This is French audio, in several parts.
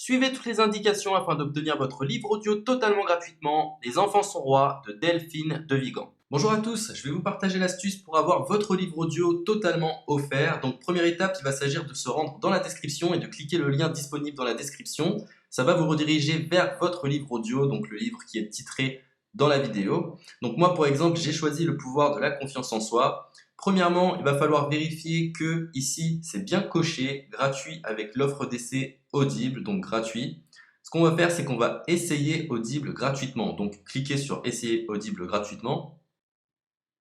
Suivez toutes les indications afin d'obtenir votre livre audio totalement gratuitement. Les enfants sont rois de Delphine de Vigan. Bonjour à tous, je vais vous partager l'astuce pour avoir votre livre audio totalement offert. Donc première étape, il va s'agir de se rendre dans la description et de cliquer le lien disponible dans la description. Ça va vous rediriger vers votre livre audio, donc le livre qui est titré dans la vidéo. Donc moi par exemple, j'ai choisi le pouvoir de la confiance en soi. Premièrement, il va falloir vérifier que ici c'est bien coché, gratuit avec l'offre d'essai Audible, donc gratuit. Ce qu'on va faire, c'est qu'on va essayer Audible gratuitement. Donc cliquez sur essayer Audible gratuitement.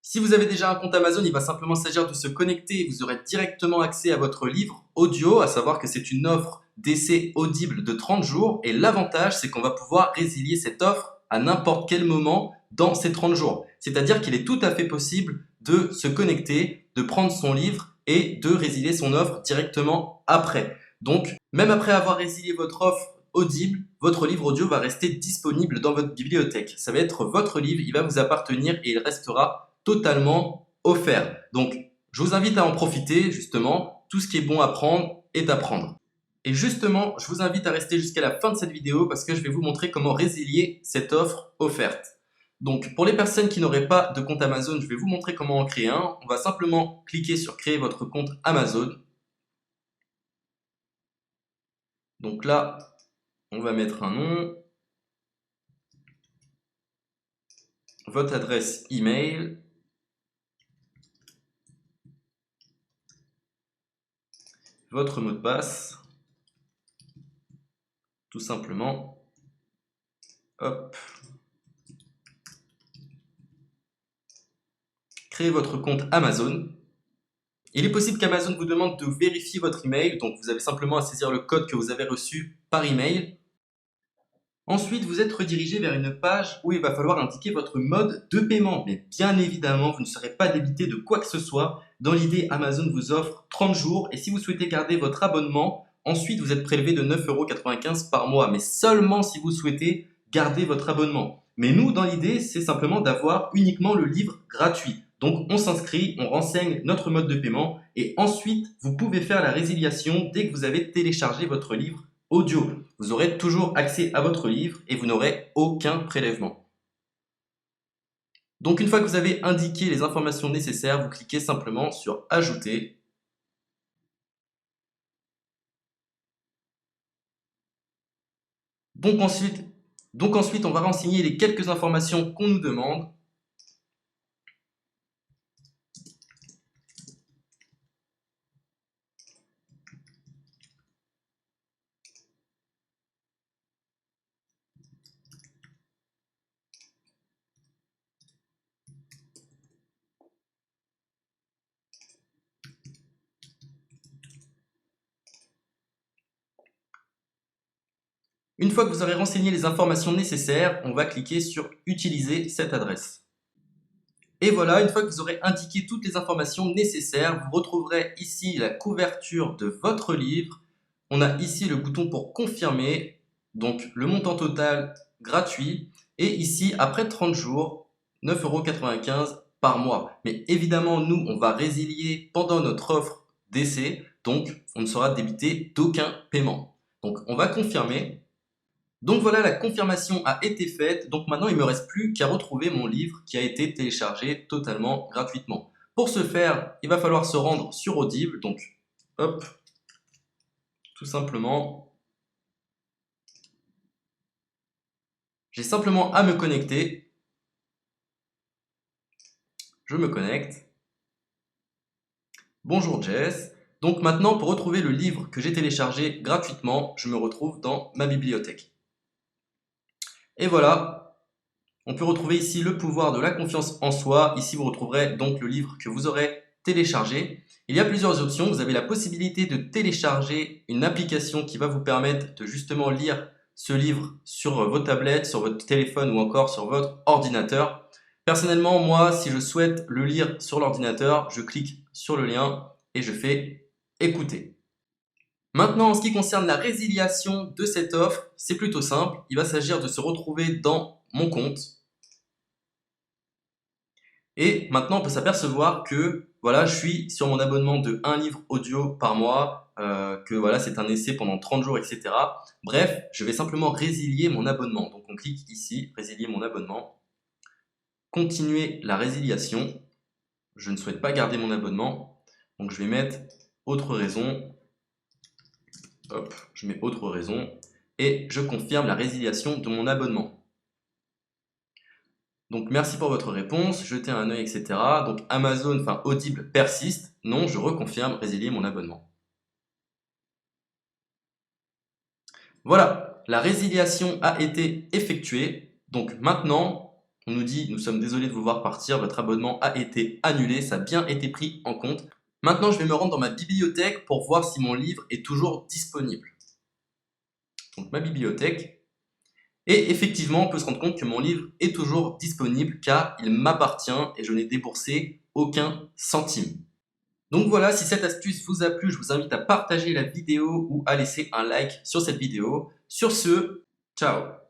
Si vous avez déjà un compte Amazon, il va simplement s'agir de se connecter et vous aurez directement accès à votre livre audio, à savoir que c'est une offre d'essai Audible de 30 jours. Et l'avantage, c'est qu'on va pouvoir résilier cette offre à n'importe quel moment dans ces 30 jours. C'est-à-dire qu'il est tout à fait possible de se connecter, de prendre son livre et de résilier son offre directement après. Donc, même après avoir résilié votre offre Audible, votre livre audio va rester disponible dans votre bibliothèque. Ça va être votre livre, il va vous appartenir et il restera totalement offert. Donc, je vous invite à en profiter, justement. Tout ce qui est bon à prendre est à prendre. Et justement, je vous invite à rester jusqu'à la fin de cette vidéo parce que je vais vous montrer comment résilier cette offre offerte. Donc, pour les personnes qui n'auraient pas de compte Amazon, je vais vous montrer comment en créer un. On va simplement cliquer sur créer votre compte Amazon. Donc là, on va mettre un nom, votre adresse email, votre mot de passe, tout simplement. Hop. Créez votre compte Amazon. Il est possible qu'Amazon vous demande de vérifier votre email, donc vous avez simplement à saisir le code que vous avez reçu par email. Ensuite, vous êtes redirigé vers une page où il va falloir indiquer votre mode de paiement. Mais bien évidemment, vous ne serez pas débité de quoi que ce soit. Dans l'idée, Amazon vous offre 30 jours et si vous souhaitez garder votre abonnement, ensuite vous êtes prélevé de 9,95 € par mois, mais seulement si vous souhaitez garder votre abonnement. Mais nous, dans l'idée, c'est simplement d'avoir uniquement le livre gratuit. Donc on s'inscrit, on renseigne notre mode de paiement et ensuite vous pouvez faire la résiliation dès que vous avez téléchargé votre livre audio. Vous aurez toujours accès à votre livre et vous n'aurez aucun prélèvement. Donc une fois que vous avez indiqué les informations nécessaires, vous cliquez simplement sur Ajouter. Donc ensuite, on va renseigner les quelques informations qu'on nous demande. Une fois que vous aurez renseigné les informations nécessaires, on va cliquer sur Utiliser cette adresse. Et voilà, une fois que vous aurez indiqué toutes les informations nécessaires, vous retrouverez ici la couverture de votre livre. On a ici le bouton pour confirmer, donc le montant total gratuit. Et ici, après 30 jours, 9,95 € par mois. Mais évidemment, nous, on va résilier pendant notre offre d'essai, donc on ne sera débité d'aucun paiement. Donc on va confirmer. Donc voilà, la confirmation a été faite, donc maintenant il ne me reste plus qu'à retrouver mon livre qui a été téléchargé totalement gratuitement. Pour ce faire, il va falloir se rendre sur Audible, donc hop, tout simplement, j'ai simplement à me connecter, je me connecte, bonjour Jess, donc maintenant pour retrouver le livre que j'ai téléchargé gratuitement, je me retrouve dans ma bibliothèque. Et voilà, on peut retrouver ici le pouvoir de la confiance en soi. Ici, vous retrouverez donc le livre que vous aurez téléchargé. Il y a plusieurs options. Vous avez la possibilité de télécharger une application qui va vous permettre de justement lire ce livre sur vos tablettes, sur votre téléphone ou encore sur votre ordinateur. Personnellement, moi, si je souhaite le lire sur l'ordinateur, je clique sur le lien et je fais écouter. Maintenant, en ce qui concerne la résiliation de cette offre, c'est plutôt simple. Il va s'agir de se retrouver dans mon compte. Et maintenant, on peut s'apercevoir que voilà, je suis sur mon abonnement de 1 livre audio par mois. que voilà, c'est un essai pendant 30 jours, etc. Bref, je vais simplement résilier mon abonnement. Donc on clique ici, résilier mon abonnement, continuer la résiliation. Je ne souhaite pas garder mon abonnement, donc je vais mettre autre raison. Hop, je mets autre raison et je confirme la résiliation de mon abonnement. Donc merci pour votre réponse, jetez un œil, etc. Donc Amazon, enfin Audible persiste. Non, je reconfirme, résilier mon abonnement. Voilà, la résiliation a été effectuée. Donc maintenant, on nous dit, nous sommes désolés de vous voir partir, votre abonnement a été annulé, ça a bien été pris en compte. Maintenant, je vais me rendre dans ma bibliothèque pour voir si mon livre est toujours disponible. Donc ma bibliothèque. Et effectivement, on peut se rendre compte que mon livre est toujours disponible car il m'appartient et je n'ai déboursé aucun centime. Donc voilà, si cette astuce vous a plu, je vous invite à partager la vidéo ou à laisser un like sur cette vidéo. Sur ce, ciao!